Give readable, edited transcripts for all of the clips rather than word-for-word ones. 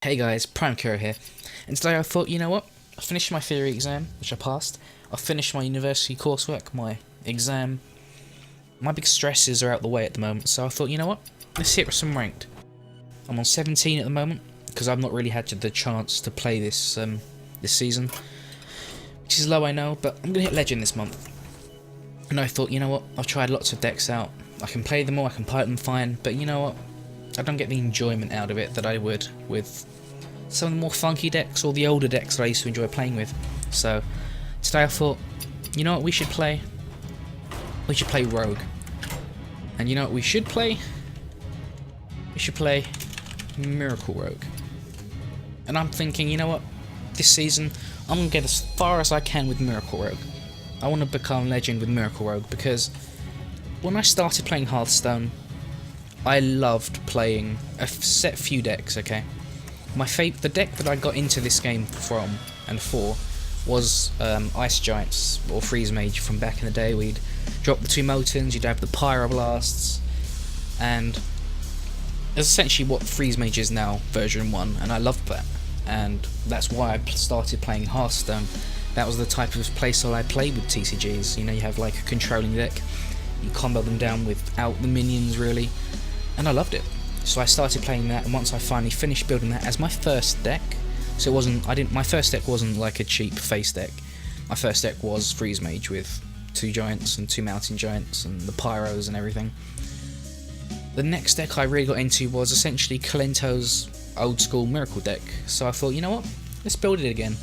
Hey guys, PrimeKero here, and today I thought, you know what, I finished my theory exam, which I passed, I finished my university coursework, my exam, my big stresses are out the way at the moment, so I thought, you know what, let's hit some ranked. I'm on 17 at the moment, because I've not really had the chance to play this this season, which is low I know, but I'm going to hit Legend this month. And I thought, you know what, I've tried lots of decks out, I can play them all, I can pilot them fine, but you know what, I don't get the enjoyment out of it that I would with some of the more funky decks or the older decks that I used to enjoy playing with. So today I thought, you know what we should play? We should play Rogue. And you know what we should play? We should play Miracle Rogue. And I'm thinking, you know what? This season I'm going to get as far as I can with Miracle Rogue. I want to become Legend with Miracle Rogue because when I started playing Hearthstone, I loved playing a set few decks, okay? The deck that I got into this game from and for was Ice Giants or Freeze Mage from back in the day. We'd drop the two Motons, you'd have the Pyroblasts, and it's essentially what Freeze Mage is now, version 1, and I loved that. And that's why I started playing Hearthstone. That was the type of playstyle I played with TCGs. You know, you have like a controlling deck, you combo them down without the minions really, and I loved it. So I started playing that, and once I finally finished building that as my first deck, so it wasn't, my first deck wasn't like a cheap face deck. My first deck was Freeze Mage with two Giants and two Mountain Giants and the Pyros and everything. The next deck I really got into was essentially Kalento's old school Miracle deck. So I thought, you know what, let's build it again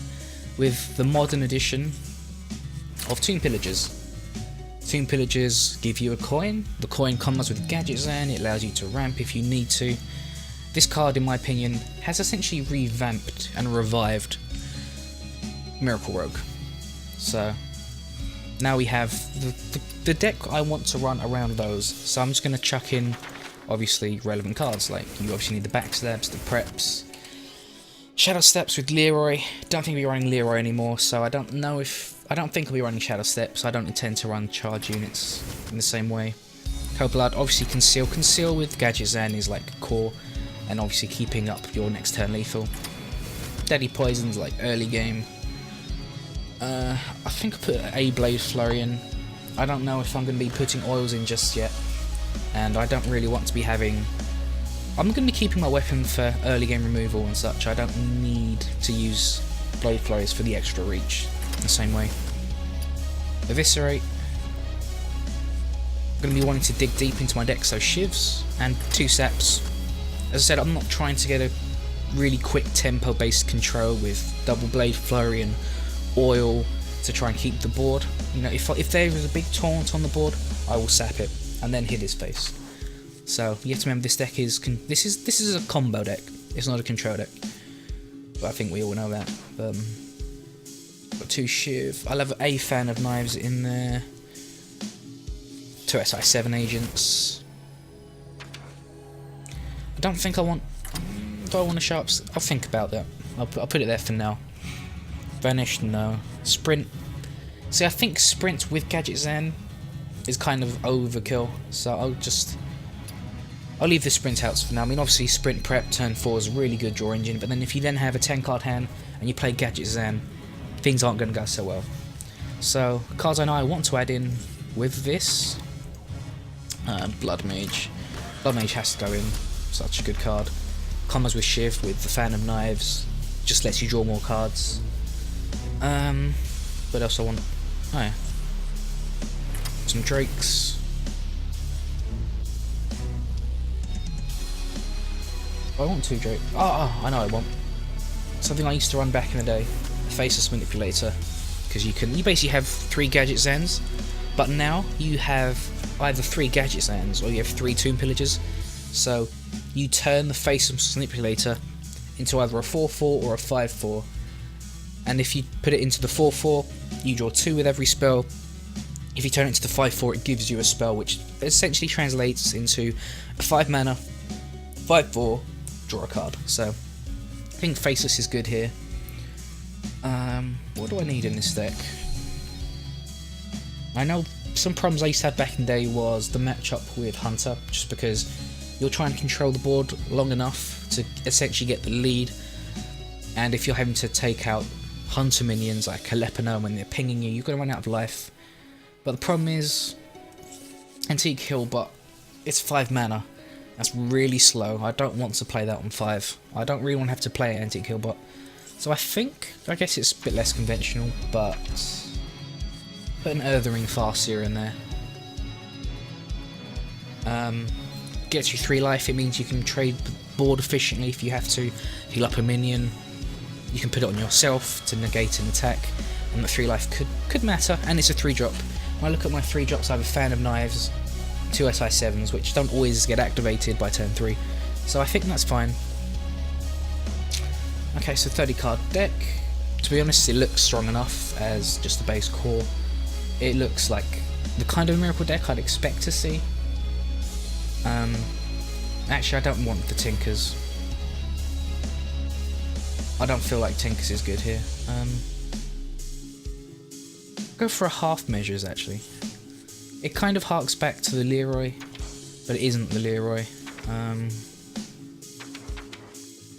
with the modern edition of Tomb Pillagers. Tomb Pillagers give you a coin. The coin comes with gadgets and it allows you to ramp if you need to. This card, in my opinion, has essentially revamped and revived Miracle Rogue. So now we have the deck I want to run around those. So I'm just going to chuck in, obviously, relevant cards. Like, you obviously need the backstabs, the preps, Shadow Steps with Leroy. Don't think we're running Leroy anymore, so I don't think I'll be running Shadow Steps. I don't intend to run charge units in the same way. Cold Blood, obviously Conceal. Conceal with Gadget Zen is like core, and obviously keeping up your next turn lethal. Deadly Poison's like early game. I think I put a Blade Flurry in. I don't know if I'm going to be putting oils in just yet, and I don't really want to be having... I'm going to be keeping my weapon for early game removal and such. I don't need to use Blade Flurries for the extra reach the same way. Eviscerate. I'm going to be wanting to dig deep into my deck, so Shivs and two Saps. As I said, I'm not trying to get a really quick tempo based control with double Blade Flurry and oil to try and keep the board. You know, if there is a big taunt on the board, I will sap it and then hit his face. So you have to remember this deck is this is a combo deck. It's not a control deck. But I think we all know that. Got two Shiv. I'll have a fan of knives in there. Two SI7 agents. I don't think I want... Do I want a sharps? I'll think about that. I'll put it there for now. Vanish, no. Sprint. See, I think Sprint with Gadget Zen is kind of overkill. So I'll leave the Sprint outs for now. I mean, obviously Sprint Prep turn 4 is a really good draw engine, but then if you then have a 10 card hand and you play Gadget Zen, things aren't going to go so well. So, cards I know I want to add in with this. Blood Mage. Blood Mage has to go in. Such a good card. Combos with Shiv with the Fan of Knives. Just lets you draw more cards. What else I want? Oh yeah. Some Drakes. I want two Drake. Oh, I know I want. Something I used to run back in the day. A Faceless Manipulator. Because you basically have 3 Gadget Zens, but now you have either 3 Gadget Zens or you have 3 Tomb Pillagers. So you turn the Faceless Manipulator into either a 4/4 or a 5/4. And if you put it into the 4/4, you draw 2 with every spell. If you turn it into the 5/4, it gives you a spell, which essentially translates into a 5 mana, 5/4, draw a card. So I think Faceless is good here. What do I need in this deck? I know some problems I used to have back in the day was the matchup with Hunter, just because you're trying to control the board long enough to essentially get the lead, and if you're having to take out hunter minions like Calepino when they're pinging you, you're going to run out of life. But the problem is, Antique Hill, but it's 5 mana. That's really slow. I don't want to play that on 5. I don't really want to have to play Antique Hill bot. So I guess it's a bit less conventional, but put an Earthering Farseer in there. Gets you 3 life. It means you can trade the board efficiently if you have to. Heal up a minion. You can put it on yourself to negate an attack, and the 3 life could matter. And it's a 3-drop. When I look at my 3-drops, I have a Fan of Knives, 2 SI7s, which don't always get activated by turn 3. So I think that's fine. Okay, so 30 card deck. To be honest, it looks strong enough as just the base core. It looks like the kind of Miracle deck I'd expect to see. Actually, I don't want the Tinkers. I don't feel like Tinkers is good here. Go for a half measures, actually. It kind of harks back to the Leroy, but it isn't the Leroy. I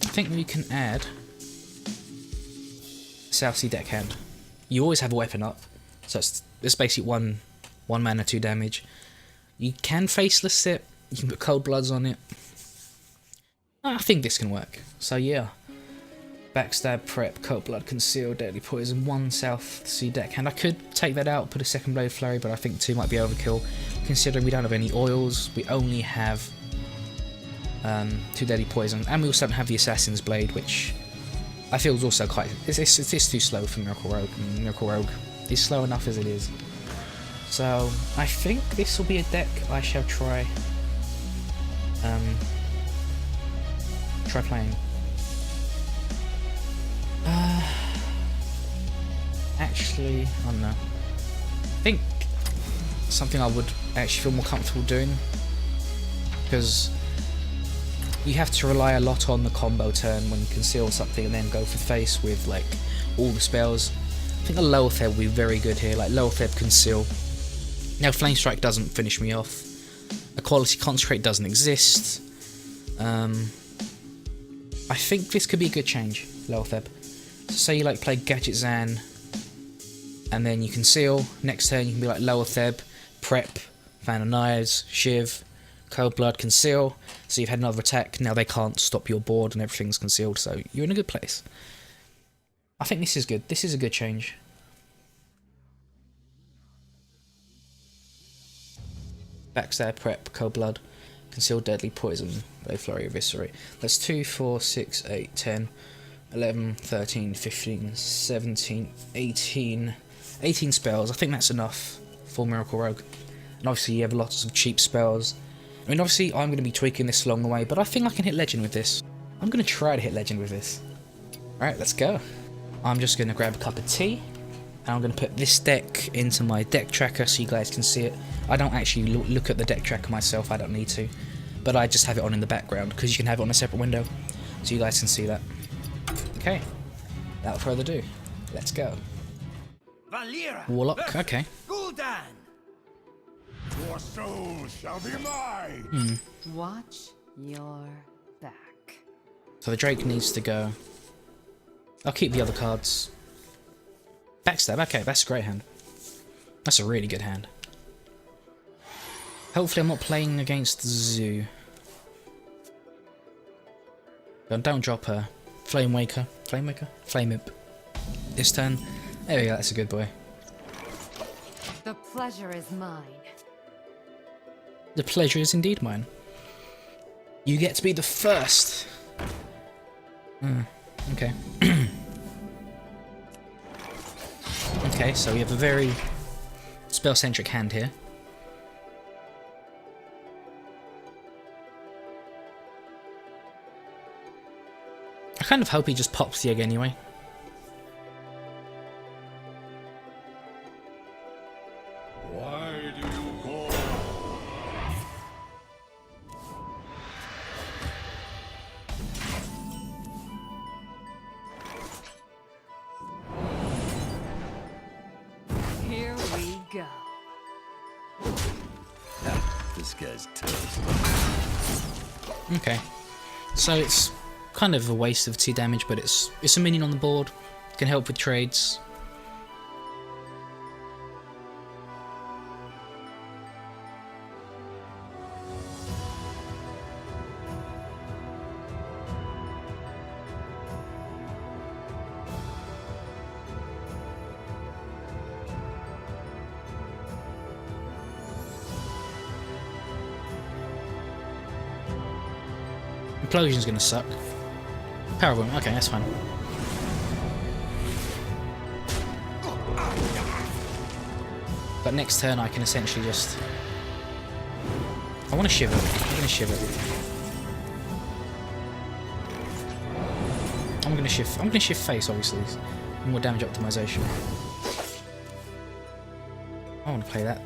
think we can add South Sea Deckhand. You always have a weapon up, so it's basically one mana, 2 damage. You can faceless it. You can put Cold Bloods on it. I think this can work. So yeah. Backstab, Prep, Cold Blood, Conceal, Deadly Poison, 1 South Sea Deckhand. I could take that out, put a second Blade Flurry, but I think 2 might be overkill, considering we don't have any oils. We only have 2 Deadly Poison, and we also don't have the Assassin's Blade, which I feel is also quite... It's too slow for Miracle Rogue, and Miracle Rogue is slow enough as it is. So I think this will be a deck I shall try playing. Actually, I don't know. I think something I would actually feel more comfortable doing, because you have to rely a lot on the combo turn when you conceal something and then go for face with like all the spells. I think a Lower Theb will be very good here, like Lower Theb, Conceal. Now Flame Strike doesn't finish me off. Equality Consecrate doesn't exist. I think this could be a good change, Lower Theb. So say you like play Gadget Zan, and then you Conceal. Next turn you can be like Lower Theb, Prep, Fan of Knives, Shiv, Cold Blood, Conceal. So you've had another attack. Now they can't stop your board and everything's concealed. So you're in a good place. I think this is good. This is a good change. Backstab, Prep, Cold Blood, Conceal, Deadly Poison, Blade Flurry, Eviscerate. That's 2, 4, 6, 8, 10, 11, 13, 15, 17, 18. 18 spells. I think that's enough for Miracle Rogue. And obviously you have lots of cheap spells. I mean, obviously I'm going to be tweaking this along the way, but I think I can hit Legend with this. I'm going to try to hit Legend with this. Alright, let's go. I'm just going to grab a cup of tea, and I'm going to put this deck into my deck tracker so you guys can see it. I don't actually look at the deck tracker myself, I don't need to. But I just have it on in the background, because you can have it on a separate window, so you guys can see that. Okay, without further ado, let's go. Warlock, okay. Your soul shall be mine. Watch your back. So the Drake needs to go. I'll keep the other cards. Backstab, okay, that's a great hand. That's a really good hand. Hopefully I'm not playing against the Zoo. Don't drop her. Flame Waker. Flame Waker? Flame Imp. This turn. There we go, that's a good boy. The pleasure is mine. The pleasure is indeed mine. You get to be the first. Okay. Okay, so we have a very spell-centric hand here. I kind of hope he just pops the egg anyway. Why do you call? Here we go. This guy's toast. Okay. So it's kind of a waste of 2 damage, but it's a minion on the board, can help with trades. Implosion's gonna suck. Power Wound, okay, that's fine. But next turn I can essentially just... I want to Shiver. I'm gonna Shiver. I'm gonna shift face, obviously. More damage optimization. I want to play that.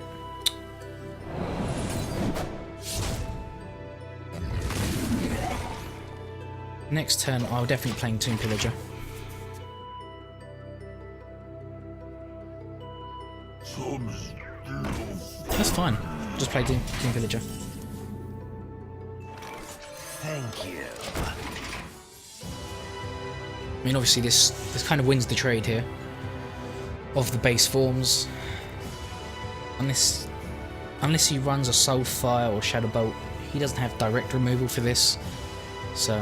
Next turn, I'll definitely play Tomb Pillager. That's fine. Just play Tomb Pillager. Thank you. I mean, obviously this kind of wins the trade here of the base forms. Unless he runs a Soulfire or Shadow Bolt, he doesn't have direct removal for this. So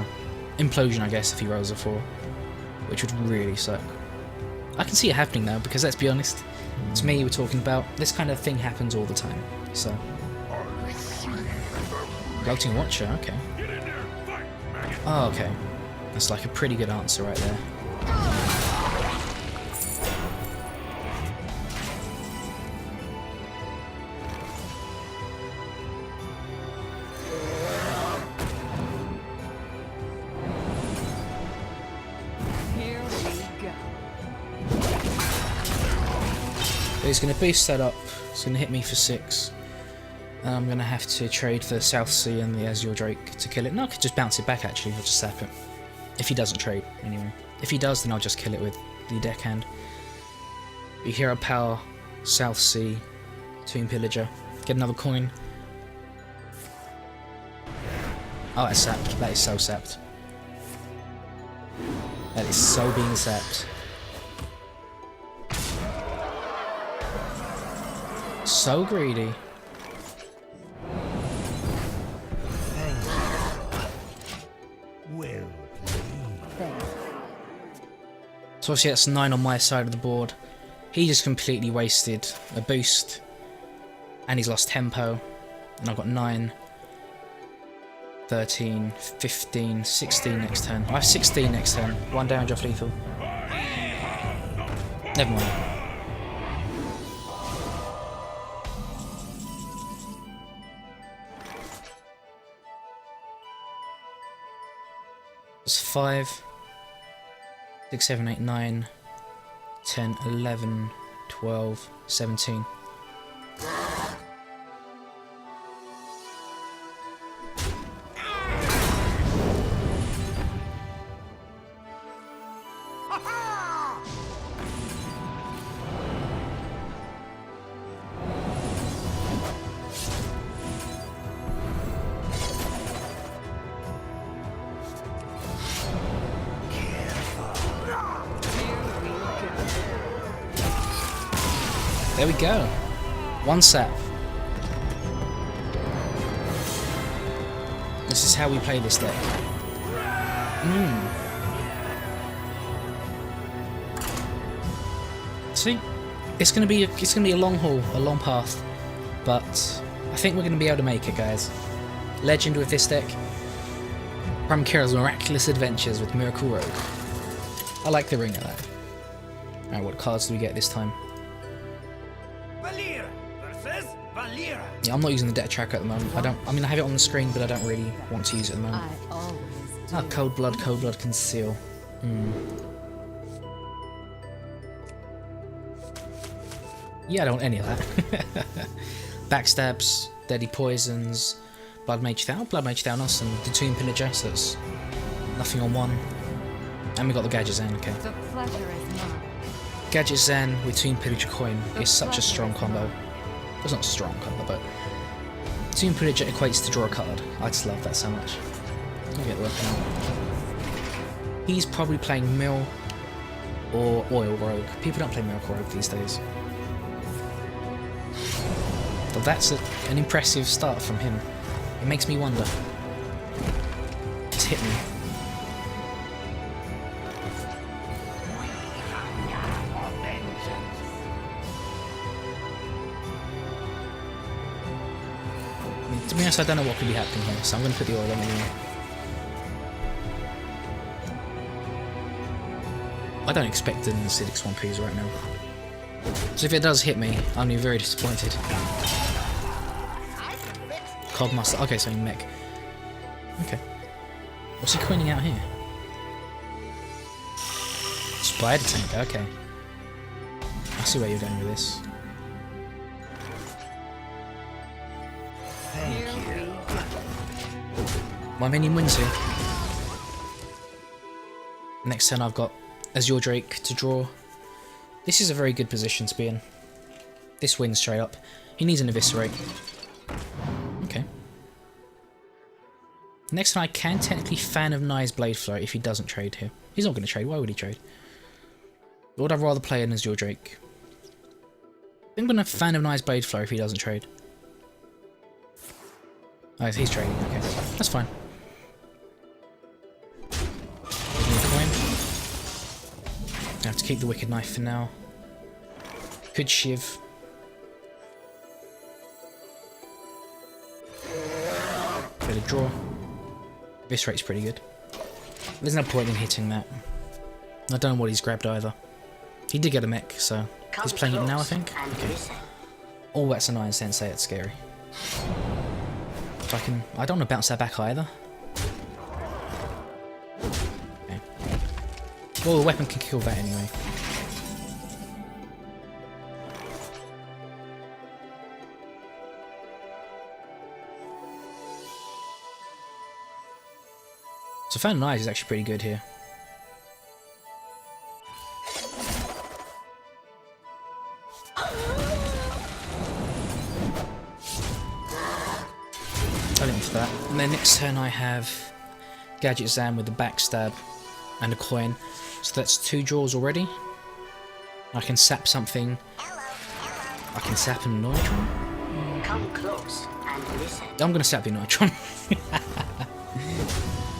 Implosion, I guess, if he rolls a 4, which would really suck. I can see it happening though, because let's be honest, to me we're talking about this kind of thing happens all the time. So Gloating Watcher, okay. Oh, okay. That's like a pretty good answer right there. Here we go. He's going to boost that up. It's going to hit me for 6. And I'm going to have to trade the South Sea and the Azure Drake to kill it. No, I could just bounce it back actually. I'll just sap it. If he doesn't trade, anyway. If he does, then I'll just kill it with the deckhand. Be Hero Power, South Sea, Tomb Pillager. Get another coin. Oh, that's sapped. That is so sapped. That is so being sapped. So greedy. Well Thanks. So obviously that's 9 on my side of the board. He just completely wasted a boost. And he's lost tempo. And I've got 9, 13, 15, 16 next turn. I have 16 next turn. 1 damage off lethal. Never mind. It's 5, 6, 7, 8, 9, 10, 11, 12, 17. There we go. 1 sap. This is how we play this deck. See, it's gonna be a long haul, a long path, but I think we're gonna be able to make it, guys. Legend with this deck. PrimeKero's Miraculous Adventures with Miracle Rogue. I like the ring of that. Alright, what cards do we get this time? Yeah, I'm not using the deck tracker at the moment. I mean, I have it on the screen, but I don't really want to use it at the moment. I always do. Ah, Cold Blood Conceal. Yeah, I don't want any of that. Backstabs, Deadly Poisons, Blood Mage Thanos, and the Tomb Pillager, so that's nothing on 1. And we got the Gadget Zen, okay. The pleasure is mine. Gadget Zen with Tomb Pillager Coin is such a strong combo. It's not a strong combo, but Tomb Pillager equates to draw a card. I just love that so much. I'll get the weapon out. he's probably playing Mill or Oil Rogue. People don't play Miracle Rogue these days. But that's an impressive start from him. It makes me wonder. It's hit me. To be honest, I don't know what could be happening here, so I'm going to put the oil on anyway. I don't expect an acidic Swampies right now. So if it does hit me, I'm going to be very disappointed. Cogmaster. Okay, so mech. Okay. What's he coining out here? Spider tank. Okay. I see where you're going with this. Thank you. My minion wins here. Next turn I've got Azure Drake to draw. This is a very good position to be in. This wins straight up. He needs an Eviscerate. Okay. Next turn I can technically Fan of Nye's Blade Flow if he doesn't trade here. He's not going to trade. Why would he trade? Or would I rather play an Azure Drake? I'm going to Fan of Nye's Blade Flow if he doesn't trade. Oh, he's trading. Okay, that's fine. Coin. I have to keep the Wicked Knife for now. Could Shiv. Bit of draw. This rate's pretty good. There's no point in hitting that. I don't know what he's grabbed either. He did get a mech, so he's playing it now, I think. Okay. Oh, that's a 9 sensei. It's scary. So I don't want to bounce that back either. Okay. Well, the weapon can kill that anyway. So Fan of Knives is actually pretty good here. For that. And then next turn I have Gadget Zam with the backstab and a coin. So that's 2 draws already. I can sap something. I can sap a Neutron. Come close and listen. I'm gonna sap the Neutron.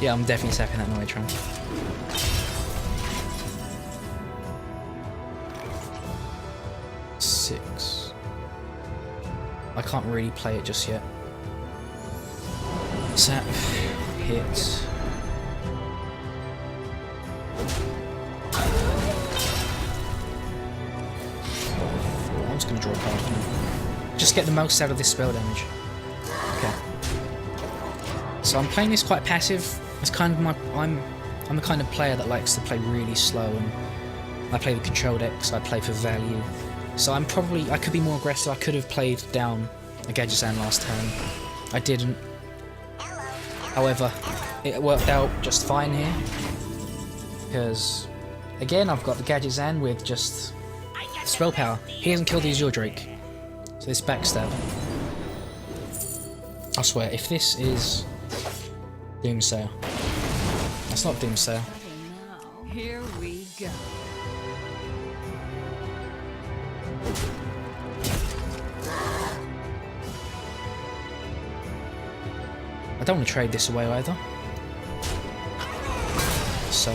Yeah, I'm definitely sapping that Neutron. Six. I can't really play it just yet. Sap, hit. I'm just gonna draw a card. Just get the most out of this spell damage. Okay. So I'm playing this quite passive. It's kind of I'm the kind of player that likes to play really slow, and I play the control deck, so I play for value. So I could be more aggressive. I could have played down a Gadgetzan last turn. I didn't. However, it worked out just fine here, because again I've got the Gadgetzan with just spell power. He hasn't killed the Azure Drake, so this backstab. I swear, if this is Doomsayer, that's not Doomsayer. Now, here we go. I don't want to trade this away either. So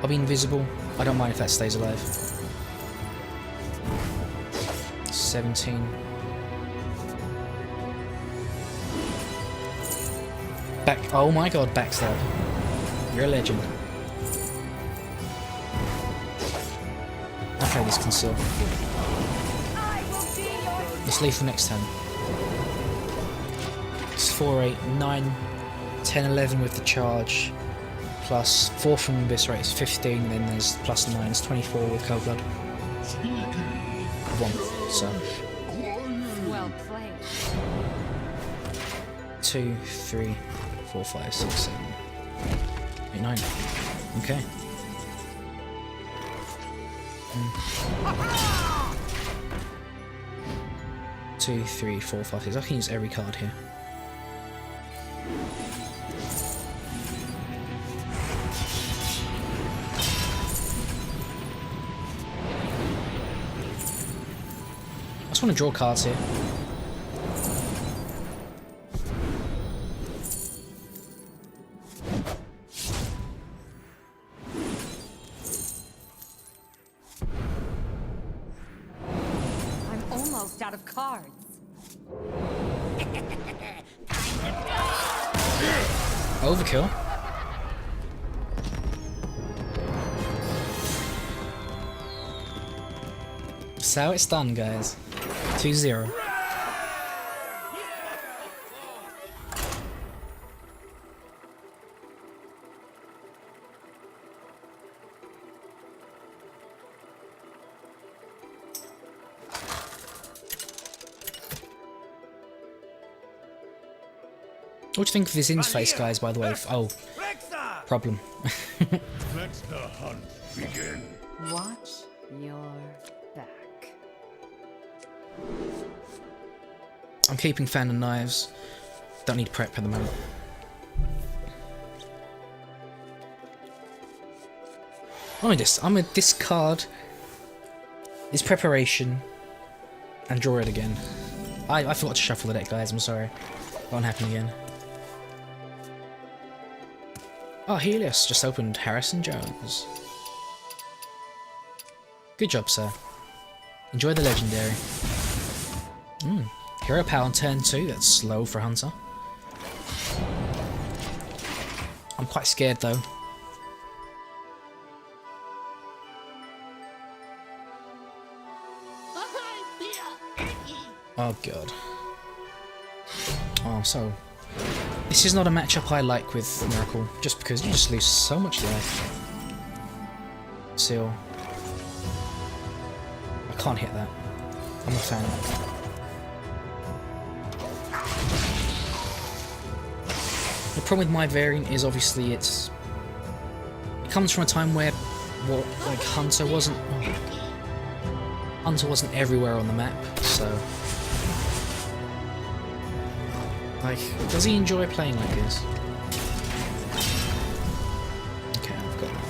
I'll be invisible. I don't mind if that stays alive. 17. Back. Oh my god, backstab. You're a legend. Okay, this conceal. Let's leave for next turn. It's 4, 8, 9, 10, 11 with the charge. Plus 4 from Eviscerate is 15, and then there's plus 9, it's 24 with Cold Blood. 1, so. Well played. 2, 3, 4, 5, 6, 7, 8, 9. Okay. 2, 3, 4, 5, 6. I can use every card here. just want to draw cards here. I'm almost out of cards. Overkill. That's how it's done, guys. 2-0. What do you think of this interface, guys, by the way? Oh, problem. Let the hunt begin. Watch your back. I'm keeping Fan and Knives. Don't need prep at the moment. I'm gonna discard this preparation and draw it again. I forgot to shuffle the deck, guys. I'm sorry. Won't happen again. Oh, Helios just opened Harrison Jones. Good job, sir. Enjoy the legendary. Hero power on turn 2. That's slow for Hunter. I'm quite scared though. Oh god. Oh, so this is not a matchup I like with Miracle, just because you just lose so much life. Seal. I can't hit that. I'm a fan. The problem with my variant is obviously it comes from a time where Hunter wasn't everywhere on the map, so like, does he enjoy playing like this? Okay, I've got that.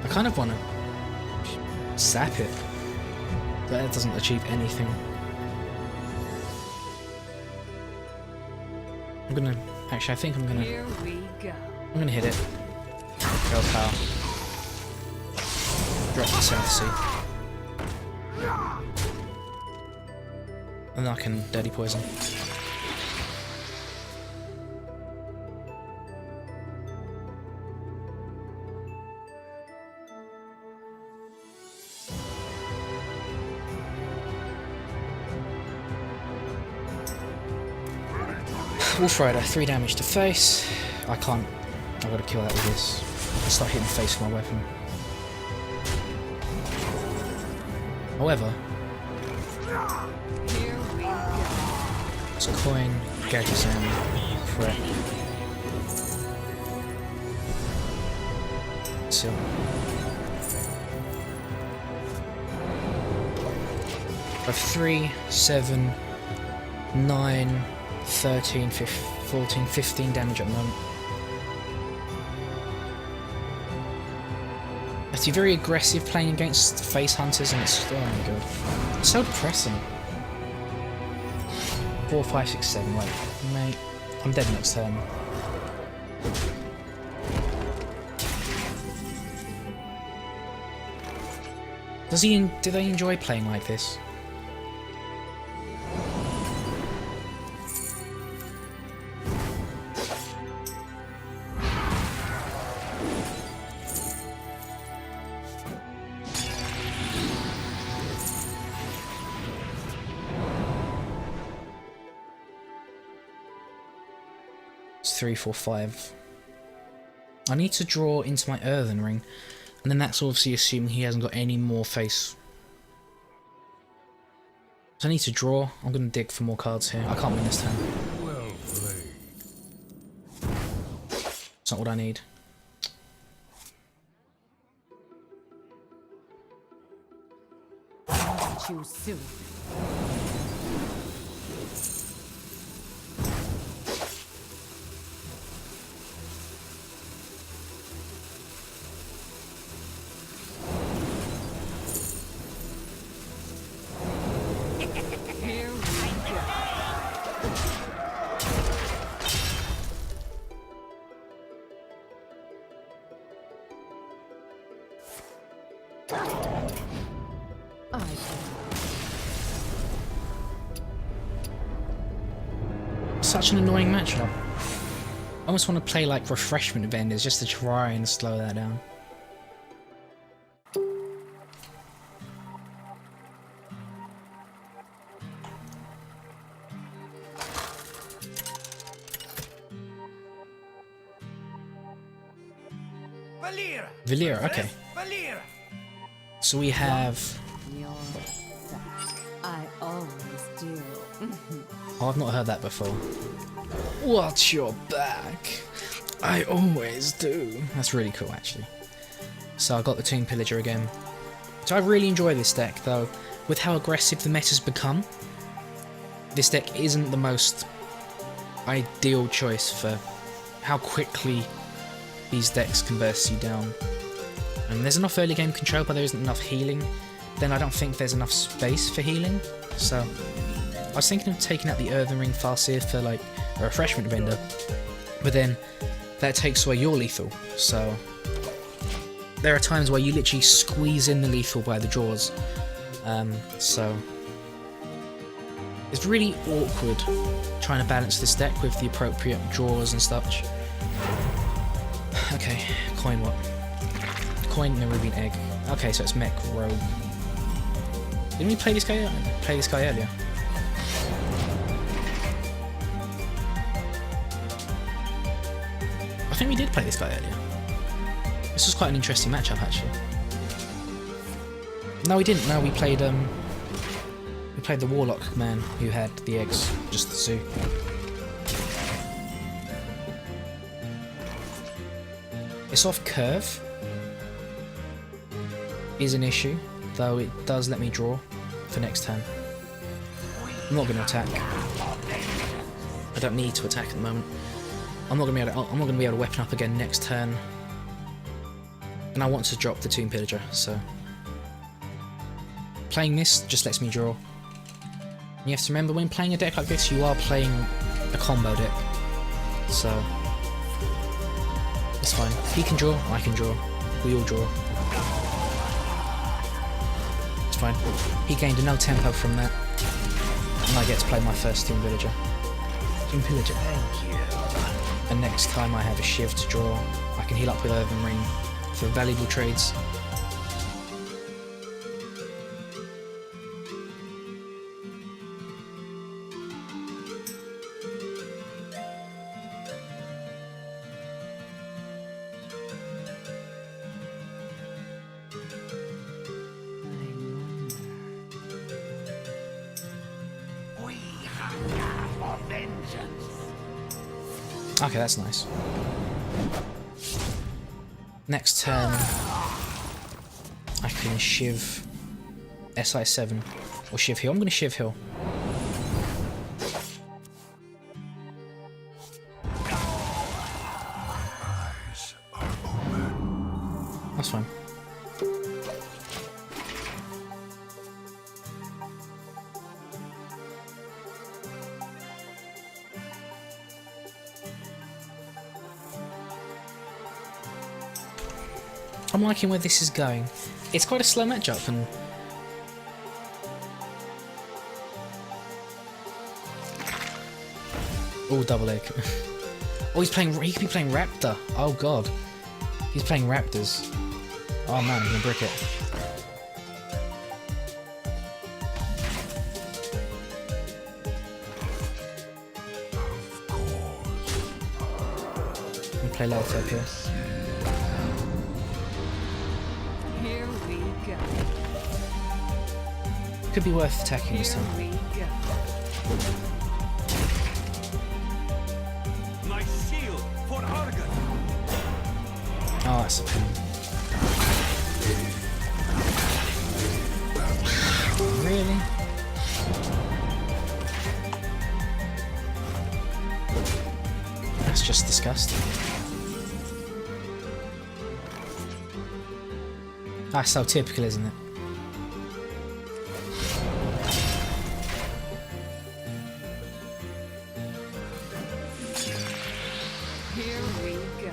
I kind of want to sap it, but that doesn't achieve anything. I'm gonna, actually I think I'm gonna, Here we go. I'm gonna hit it. Go power. Drop the South Sea. And then I can Dirty Poison. Wolf Rider, 3 damage to face. I can't. I've got to kill that with this. I'll start hitting the face with my weapon. However, Here we go. it's a coin, Gagazam, prep. Seal. I have 3, 7, 9, 13, 14, 15 damage at the moment. I have to be very aggressive playing against face hunters, and it's, oh my god, it's so depressing. 4, 5, 6, 7, wait, mate, I'm dead next turn. Do they enjoy playing like this? It's 3, 4, 5. I need to draw into my Earthen Ring, and then that's obviously assuming he hasn't got any more face. So I need to draw. I'm going to dig for more cards here. I can't win this turn. Well played. It's not what I need. I'll choose soon. I Such an annoying matchup. I almost want to play like refreshment vendors just to try and slow that down. Valera, okay. So we have... You're back. I always do. Oh, I've not heard that before. Watch your back. I always do. That's really cool, actually. So I got the Tomb Pillager again. So I really enjoy this deck, though. With how aggressive the meta's become, this deck isn't the most ideal choice for how quickly these decks can burst you down. And there's enough early game control, but there isn't enough healing. Then I don't think there's enough space for healing. So I was thinking of taking out the Earthen Ring Farseer for like a refreshment vendor, but then that takes away your lethal. So there are times where you literally squeeze in the lethal by the draws. So it's really awkward trying to balance this deck with the appropriate draws and such. Okay, coin what? Coin Nerubian Egg. Okay, so it's Mech Rogue. Didn't we play this guy earlier? I think we did play this guy earlier. This was quite an interesting matchup, actually. No, we didn't. No, we played the Warlock man who had the eggs, just the zoo. It's off curve is an issue, though it does let me draw for next turn. I'm not going to attack. I don't need to attack at the moment. I'm not going to be able to weapon up again next turn, and I want to drop the Tomb Pillager. So playing this just lets me draw. And you have to remember, when playing a deck like this, you are playing a combo deck, so it's fine. He can draw, I can draw, we all draw. It's fine. He gained a no tempo from that, and I get to play my first Tomb Pillager. Tomb Pillager. Thank you. And next time I have a Shiv to draw, I can heal up with Earthen Ring for valuable trades. Okay, that's nice. Next turn, I can Shiv SI7 or Shiv Heal. I'm going to Shiv Heal. That's fine. I'm liking where this is going. It's quite a slow matchup, and oh, double egg. Oh, he's playing. He could be playing Raptor. Oh god, he's playing Raptors. Oh man, he's gonna brick it. I'm gonna play Laltep here. Here we go. Could be worth attacking this time. Here we go. My shield for Argon. Oh, that's a pain. Really? That's just disgusting. That's so typical, isn't it? Here we go.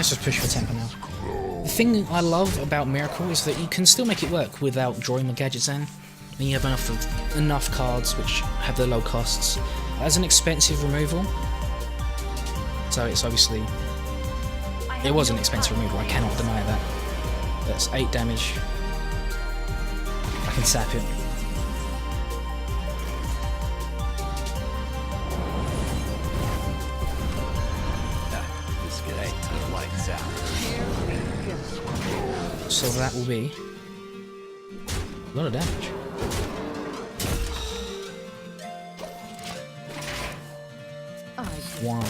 Let's just push for temper now. The thing I love about Miracle is that you can still make it work without drawing the gadgets in. And you have enough cards which have the low costs. As an expensive removal, so it's obviously... It was an expensive removal, I cannot deny that. That's 8 damage. I can sap it. So that will be a lot of damage. Wow.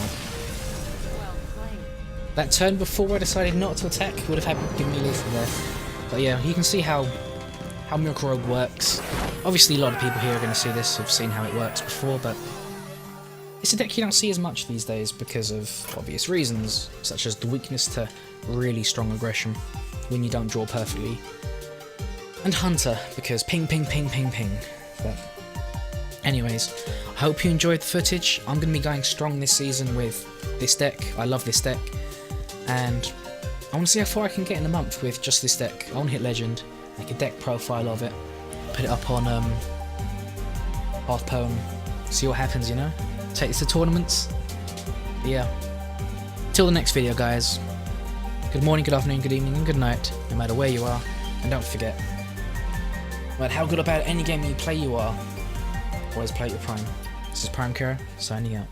That turn before I decided not to attack would have given me lethal there. But yeah, you can see how Miracle Rogue works. Obviously a lot of people here are going to see this, have seen how it works before, but it's a deck you don't see as much these days because of obvious reasons, such as the weakness to really strong aggression when you don't draw perfectly. And Hunter, because ping ping ping ping ping. But anyways, I hope you enjoyed the footage. I'm going to be going strong this season with this deck. I love this deck. And I want to see how far I can get in a month with just this deck. I want to hit Legend, make a deck profile of it, put it up on Half Poem, see what happens, you know? Take this to tournaments. But yeah. Till the next video, guys. Good morning, good afternoon, good evening, and good night, no matter where you are. And don't forget, no matter how good or bad any game you play you are, always play at your prime. This is PrimeKero, signing out.